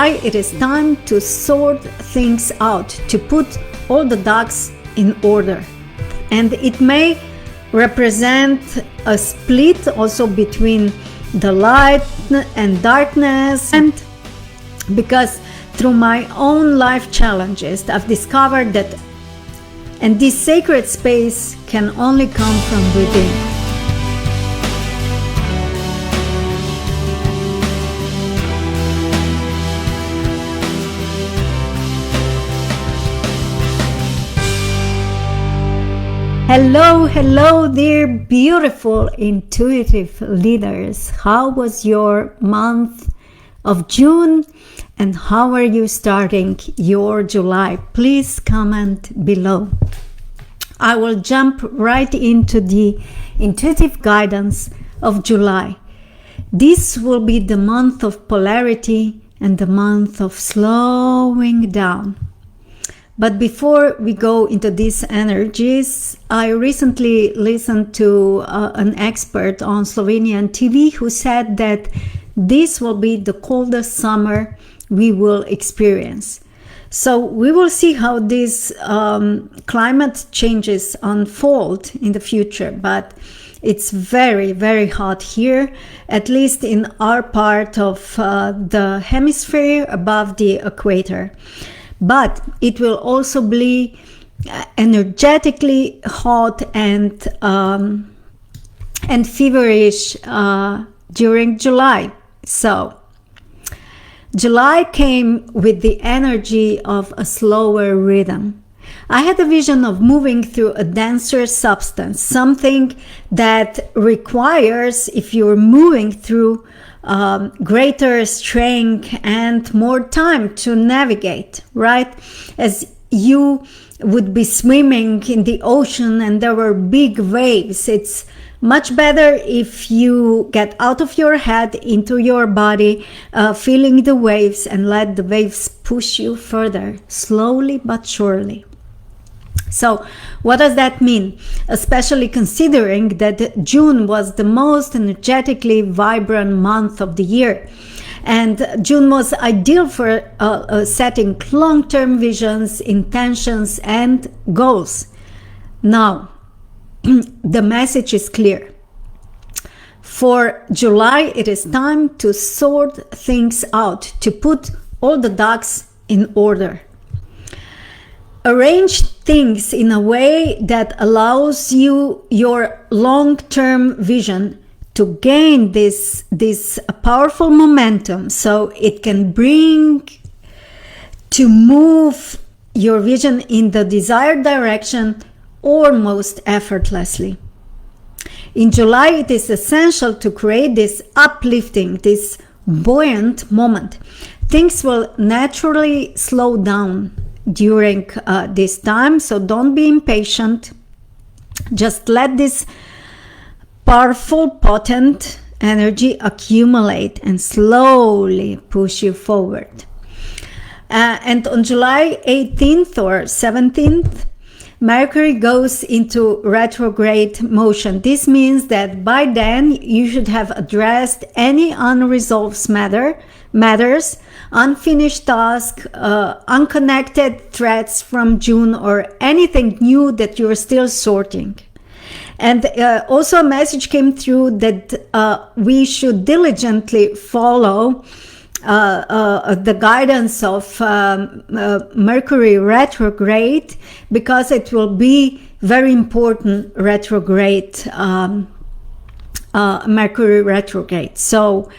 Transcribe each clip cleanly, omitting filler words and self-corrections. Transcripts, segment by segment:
July, it is time to sort things out, to put all the ducks in order. And it may represent a split also between the light and darkness. And because through my own life challenges, I've discovered that, and this sacred space can only come from within. Hello, dear beautiful intuitive leaders. How was your month of June and how are you starting your July? Please comment below. I will jump right into the intuitive guidance of July. This will be the month of polarity and the month of slowing down. But before we go into these energies, I recently listened to an expert on Slovenian TV who said that this will be the coldest summer we will experience. So we will see how these climate changes unfold in the future, but it's very, very hot here, at least in our part of the hemisphere above the equator. But it will also be energetically hot and feverish during July. So July came with the energy of a slower rhythm. I had a vision of moving through a denser substance, something that requires, if you're moving through, greater strength and more time to navigate, right? As you would be swimming in the ocean and there were big waves, it's much better if you get out of your head into your body, feeling the waves and let the waves push you further, slowly but surely. So what does that mean? Especially considering that June was the most energetically vibrant month of the year. And June was ideal for setting long-term visions, intentions, and goals. Now, the message is clear. For July, it is time to sort things out, to put all the ducks in order. Arrange things in a way that allows you your long-term vision to gain this powerful momentum, so it can bring to move your vision in the desired direction almost effortlessly. In July, it is essential to create this uplifting, this buoyant moment. Things will naturally slow down during this time, so don't be impatient. Just let this powerful, potent energy accumulate and slowly push you forward. And on July 18th or 17th, Mercury goes into retrograde motion. This means that by then you should have addressed any unresolved matters, unfinished tasks, unconnected threads from June, or anything new that you're still sorting. And also a message came through that we should diligently follow the guidance of Mercury retrograde, because it will be very important retrograde, Mercury retrograde. So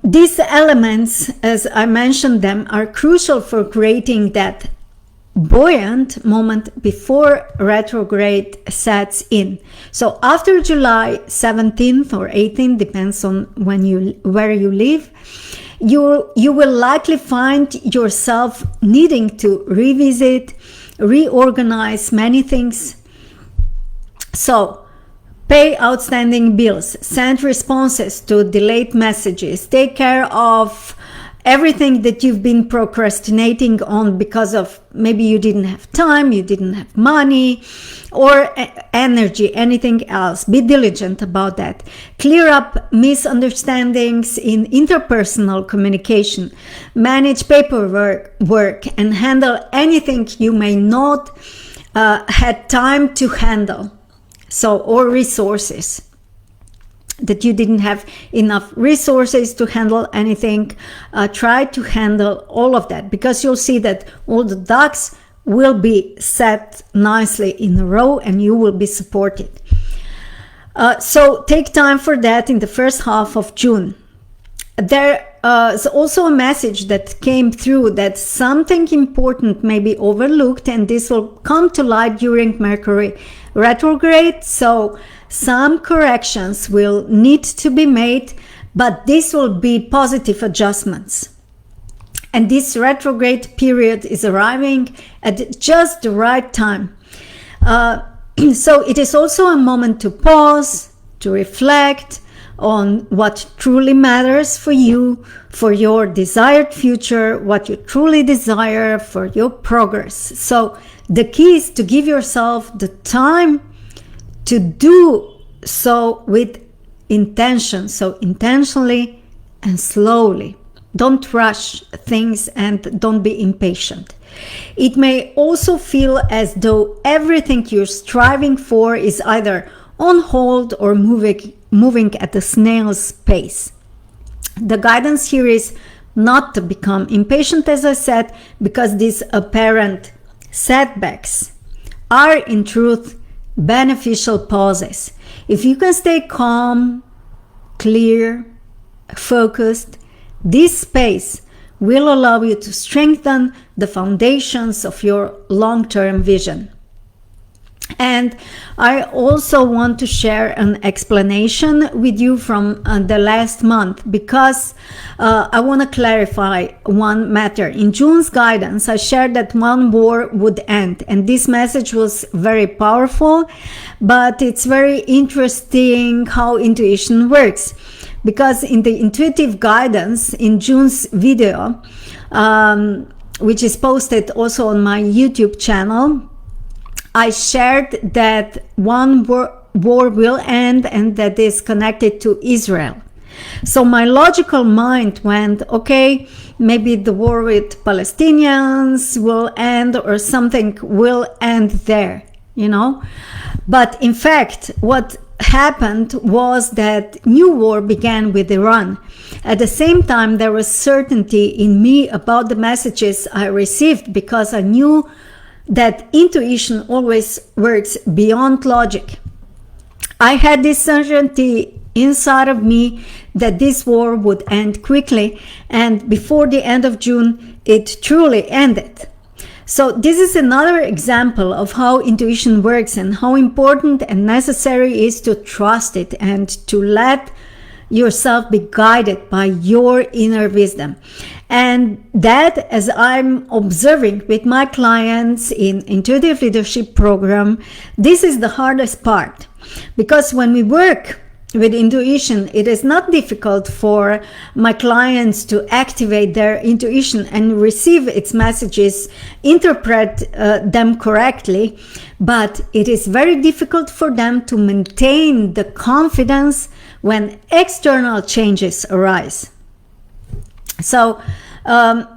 these elements, as I mentioned them, are crucial for creating that buoyant moment before retrograde sets in. So after July 17th or 18th, depends on where you live, you will likely find yourself needing to revisit, reorganize many things. So pay outstanding bills, send responses to delayed messages, take care of everything that you've been procrastinating on because of maybe you didn't have time, you didn't have money or energy, anything else. Be diligent about that. Clear up misunderstandings in interpersonal communication. Manage paperwork and handle anything you may not had time to handle. So, or resources. That you didn't have enough resources to handle anything. Try to handle all of that, because you'll see that all the ducks will be set nicely in a row and you will be supported. So take time for that in the first half of June. There is also a message that came through that something important may be overlooked, and this will come to light during Mercury retrograde. So some corrections will need to be made, but this will be positive adjustments. And this retrograde period is arriving at just the right time. So it is also a moment to pause, to reflect on what truly matters for you, for your desired future, what you truly desire for your progress. So the key is to give yourself the time to do so with intention. So intentionally and slowly. Don't rush things and don't be impatient. It may also feel as though everything you're striving for is either on hold or moving at a snail's pace. The guidance here is not to become impatient, as I said, because these apparent setbacks are in truth beneficial pauses. If you can stay calm, clear, focused, this space will allow you to strengthen the foundations of your long-term vision. And I also want to share an explanation with you from the last month, because I want to clarify one matter. In June's guidance, I shared that one war would end, and this message was very powerful, but it's very interesting how intuition works. Because in the intuitive guidance in June's video, which is posted also on my YouTube channel, I shared that one war will end and that is connected to Israel. So my logical mind went, okay, maybe the war with Palestinians will end or something will end there, you know. But in fact, what happened was that new war began with Iran. At the same time, there was certainty in me about the messages I received, because I knew that intuition always works beyond logic. I had this certainty inside of me that this war would end quickly, and before the end of June, it truly ended. So this is another example of how intuition works and how important and necessary it is to trust it and to let yourself be guided by your inner wisdom. And that, as I'm observing with my clients in Intuitive Leadership Program, this is the hardest part. Because when we work with intuition, it is not difficult for my clients to activate their intuition and receive its messages, interpret them correctly, but it is very difficult for them to maintain the confidence when external changes arise. So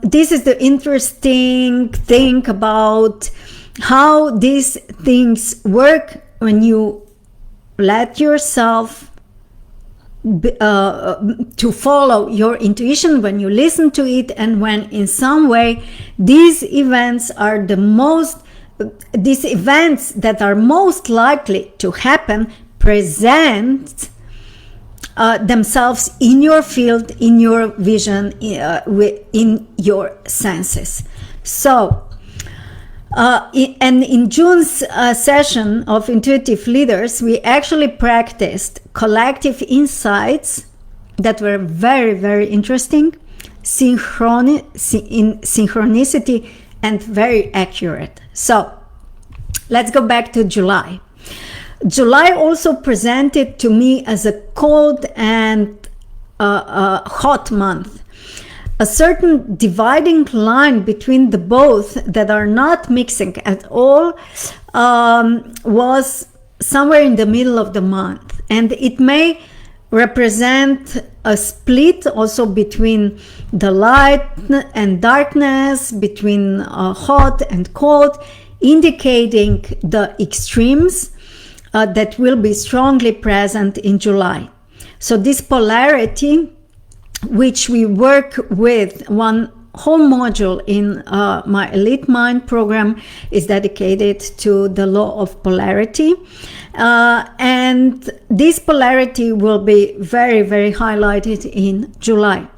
this is the interesting thing about how these things work when you let yourself to follow your intuition, when you listen to it, and when in some way these events that are most likely to happen present themselves in your field, in your vision, in your senses. So and in June's session of Intuitive Leaders, we actually practiced collective insights that were very, very interesting, synchronicity, and very accurate. So let's go back to July. July also presented to me as a cold and hot month. a certain dividing line between the both that are not mixing at all was somewhere in the middle of the month, and it may represent a split also between the light and darkness, between hot and cold, indicating the extremes that will be strongly present in July. So this polarity, which we work with, one whole module in my Elite Mind program is dedicated to the law of polarity. And this polarity will be very, very highlighted in July.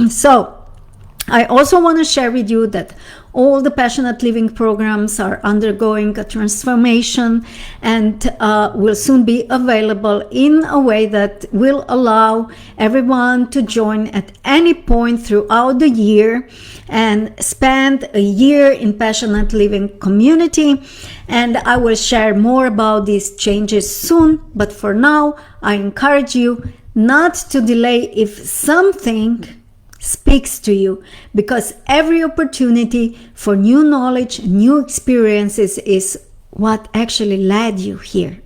So I also want to share with you that all the Passionate Living programs are undergoing a transformation and will soon be available in a way that will allow everyone to join at any point throughout the year and spend a year in Passionate Living community. And I will share more about these changes soon, but for now I encourage you not to delay if something speaks to you, because every opportunity for new knowledge, new experiences is what actually led you here.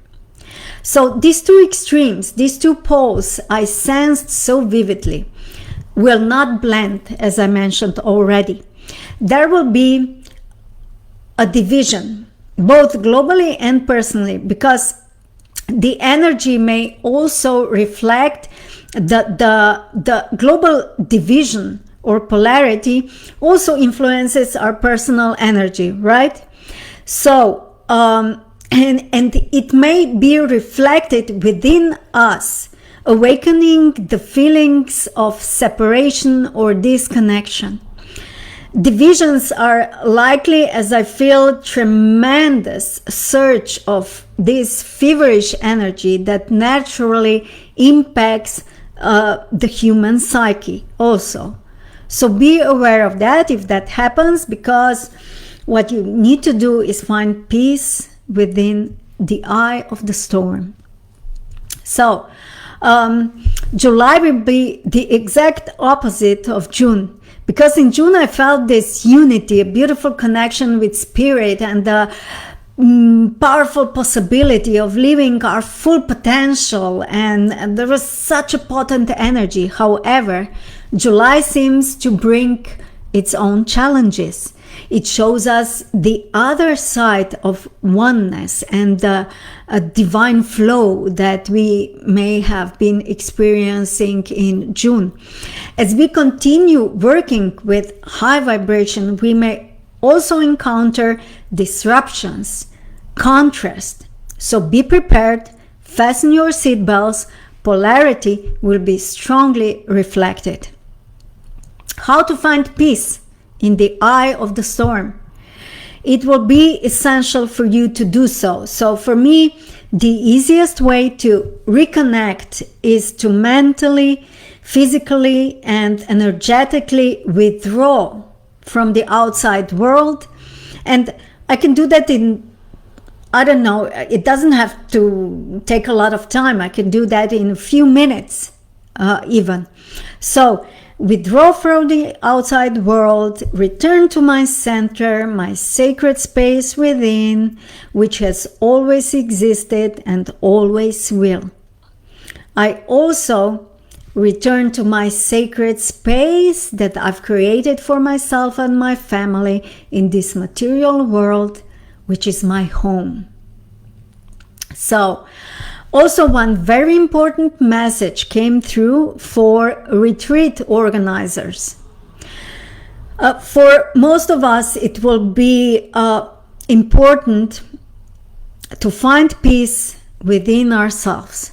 So these two extremes, these two poles I sensed so vividly will not blend, as I mentioned already. There will be a division, both globally and personally, because the energy may also reflect the global division or polarity also influences our personal energy, right? So and it may be reflected within us, awakening the feelings of separation or disconnection. Divisions are likely, as I feel, tremendous surge of this feverish energy that naturally impacts the human psyche also. So be aware of that if that happens, because what you need to do is find peace within the eye of the storm. So July will be the exact opposite of June, because in June I felt this unity, a beautiful connection with spirit, and the powerful possibility of living our full potential, and there was such a potent energy. However, July seems to bring its own challenges. It shows us the other side of oneness and the divine flow that we may have been experiencing in June. As we continue working with high vibration, we may also encounter disruptions, contrast. So be prepared, fasten your seatbelts, polarity will be strongly reflected. How to find peace in the eye of the storm? It will be essential for you to do so. So for me, the easiest way to reconnect is to mentally, physically, and energetically withdraw from the outside world. And I can do that in, I don't know, it doesn't have to take a lot of time. I can do that in a few minutes even. So withdraw from the outside world, return to my center, my sacred space within, which has always existed and always will. I also return to my sacred space that I've created for myself and my family in this material world, which is my home. So, also one very important message came through for retreat organizers. For most of us, it will be important to find peace within ourselves.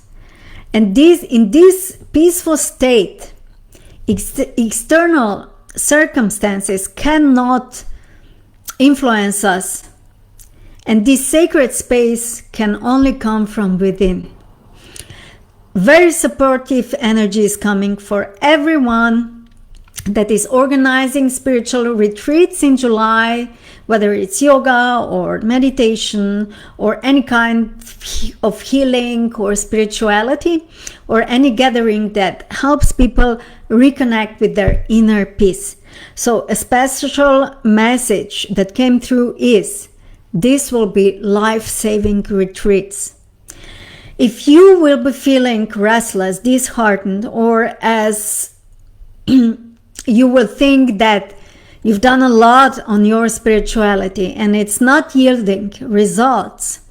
And in this peaceful state, external circumstances cannot influence us. And this sacred space can only come from within. Very supportive energy is coming for everyone that is organizing spiritual retreats in July, whether it's yoga or meditation or any kind of healing or spirituality, or any gathering that helps people reconnect with their inner peace. So a special message that came through is, this will be life-saving retreats. If you will be feeling restless, disheartened, or as you will think that you've done a lot on your spirituality and it's not yielding results,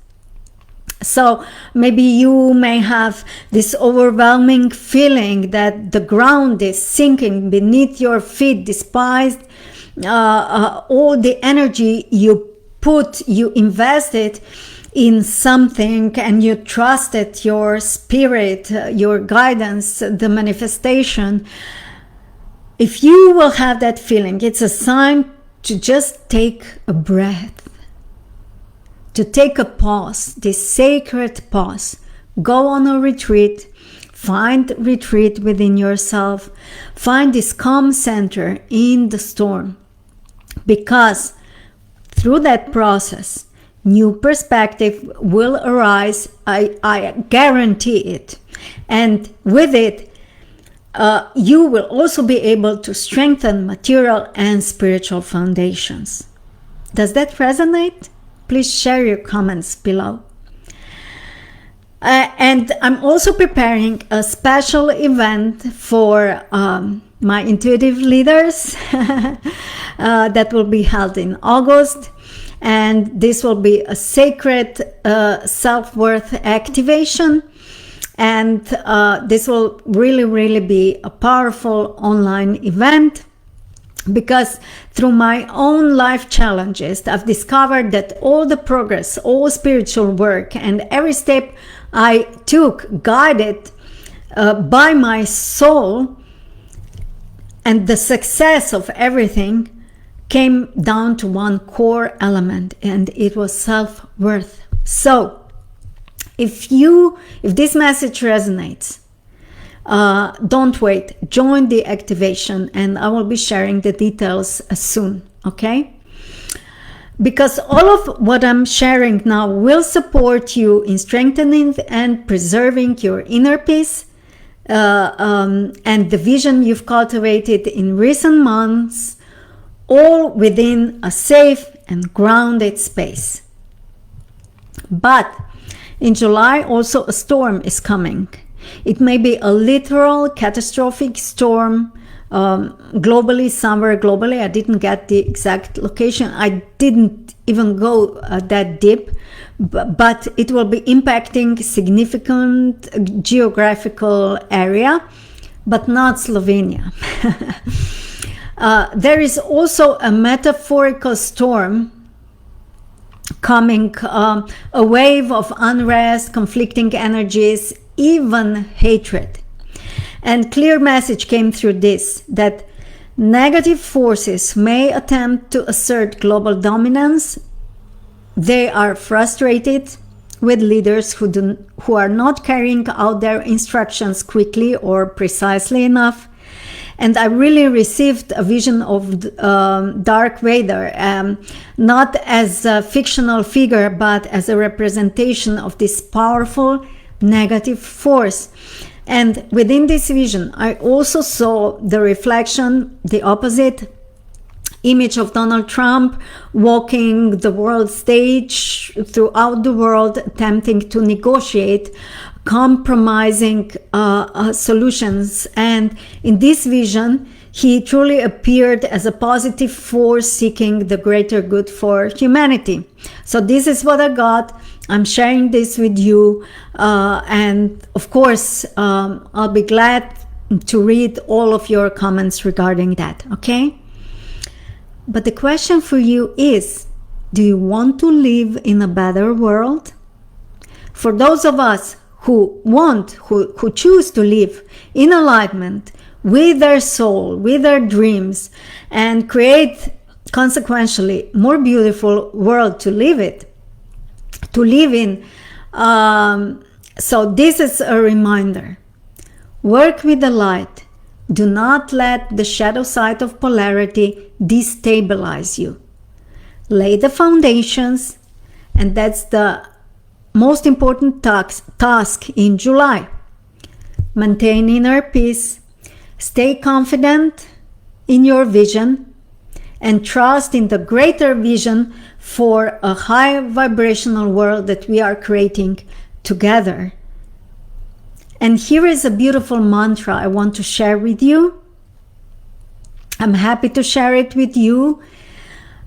so maybe you may have this overwhelming feeling that the ground is sinking beneath your feet, despite all the energy you invested in something, and you trusted your spirit, your guidance, the manifestation. If you will have that feeling, it's a sign to just take a breath, to take a pause, this sacred pause. Go on a retreat, find retreat within yourself, find this calm center in the storm, because through that process, new perspective will arise. I guarantee it. And with it, you will also be able to strengthen material and spiritual foundations. Does that resonate? Please share your comments below. And I'm also preparing a special event for my intuitive leaders that will be held in August. And this will be a sacred self-worth activation. And this will really be a powerful online event, because through my own life challenges, I've discovered that all the progress, all spiritual work, and every step I took guided by my soul, and the success of everything came down to one core element, and it was self-worth. So if this message resonates, don't wait, join the activation, and I will be sharing the details soon, okay? Because all of what I'm sharing now will support you in strengthening and preserving your inner peace, and the vision you've cultivated in recent months, all within a safe and grounded space. But in July, also a storm is coming. It may be a literal catastrophic storm, globally, somewhere globally. I didn't get the exact location. I didn't even go that deep, but it will be impacting significant geographical area, but not Slovenia. There is also a metaphorical storm coming, a wave of unrest, conflicting energies, even hatred. And clear message came through this, that negative forces may attempt to assert global dominance. They are frustrated with leaders who are not carrying out their instructions quickly or precisely enough. And I really received a vision of Darth Vader, not as a fictional figure, but as a representation of this powerful negative force. And within this vision, I also saw the reflection, the opposite image of Donald Trump walking the world stage throughout the world, attempting to negotiate compromising solutions. And in this vision, he truly appeared as a positive force seeking the greater good for humanity. So this is what I got. I'm sharing this with you, and of course I'll be glad to read all of your comments regarding that, okay? But the question for you is, do you want to live in a better world? For those of us who choose to live in alignment with their soul, with their dreams, and create consequentially more beautiful world to live in. So this is a reminder. Work with the light. Do not let the shadow side of polarity destabilize you. Lay the foundations, and that's the most important task in July. Maintain inner peace, Stay confident in your vision and trust in the greater vision for a high vibrational world that we are creating together. And here is a beautiful mantra I want to share with you. I'm happy to share it with you.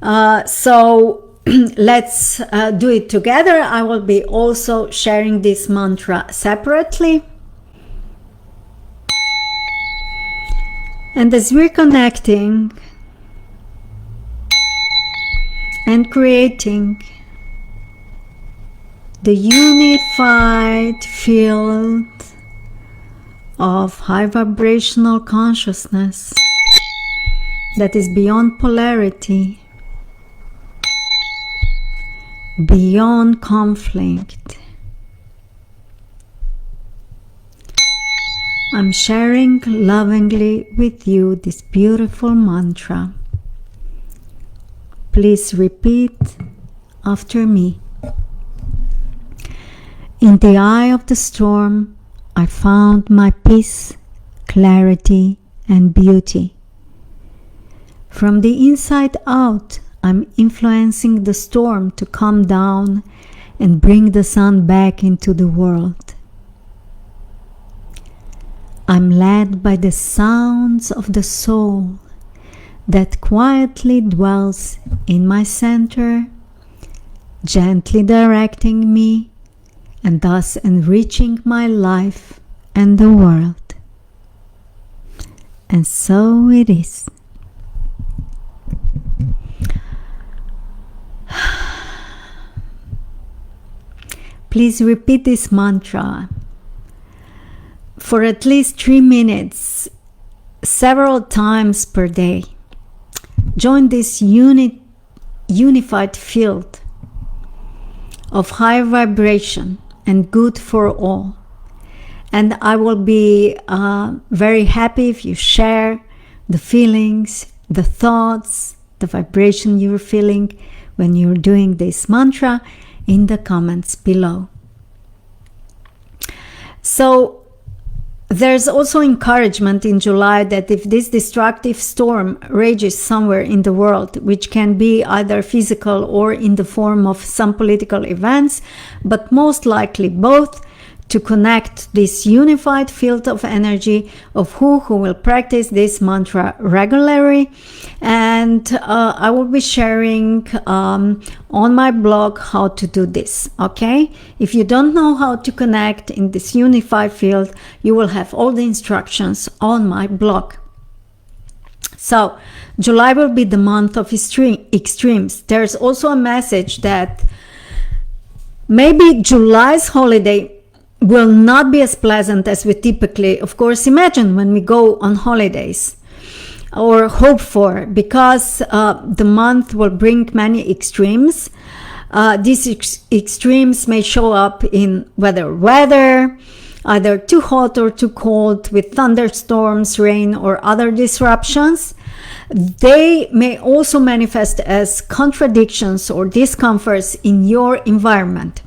So let's do it together. I will be also sharing this mantra separately. And as we're connecting and creating the unified field of high vibrational consciousness that is beyond polarity, beyond conflict, I'm sharing lovingly with you this beautiful mantra. Please repeat after me. In the eye of the storm, I found my peace, clarity, and beauty. From the inside out, I'm influencing the storm to calm down and bring the sun back into the world. I'm led by the sounds of the soul that quietly dwells in my center, gently directing me and thus enriching my life and the world. And so it is. Please repeat this mantra for at least 3 minutes, several times per day. Join this unified field of high vibration and good for all. And I will be very happy if you share the feelings, the thoughts, the vibration you're feeling when you're doing this mantra in the comments below. So there's also encouragement in July that if this destructive storm rages somewhere in the world, which can be either physical or in the form of some political events, but most likely both, to connect this unified field of energy of who will practice this mantra regularly. And I will be sharing on my blog how to do this, okay? If you don't know how to connect in this unified field, you will have all the instructions on my blog. So July will be the month of extremes. There's also a message that maybe July's holiday will not be as pleasant as we typically, of course, imagine when we go on holidays or hope for, because the month will bring many extremes. These extremes may show up in weather, either too hot or too cold, with thunderstorms, rain, or other disruptions. They may also manifest as contradictions or discomforts in your environment.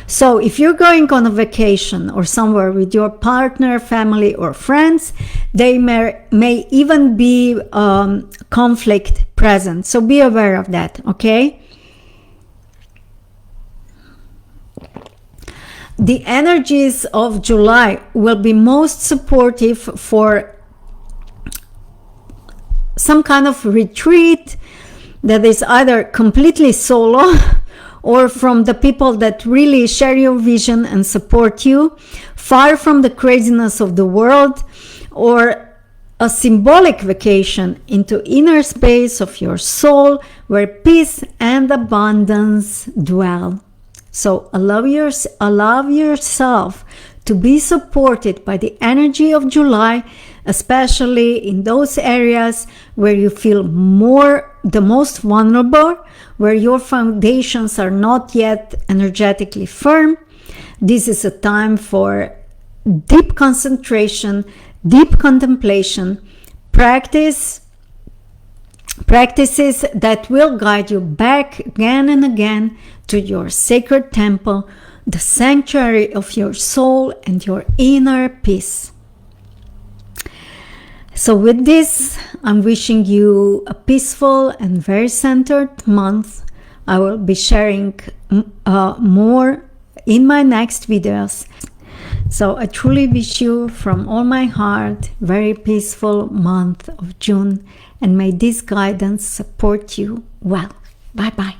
So if you're going on a vacation or somewhere with your partner, family, or friends, they may even be conflict present. So be aware of that, okay? The energies of July will be most supportive for some kind of retreat that is either completely solo or from the people that really share your vision and support you, far from the craziness of the world, or a symbolic vacation into inner space of your soul where peace and abundance dwell. So allow yourself to be supported by the energy of July, especially in those areas where you feel the most vulnerable, where your foundations are not yet energetically firm. This is a time for deep concentration, deep contemplation, practices that will guide you back again and again to your sacred temple, the sanctuary of your soul and your inner peace. So with this, I'm wishing you a peaceful and very centered month. I will be sharing more in my next videos. So I truly wish you from all my heart very peaceful month of June, and may this guidance support you well. Bye bye.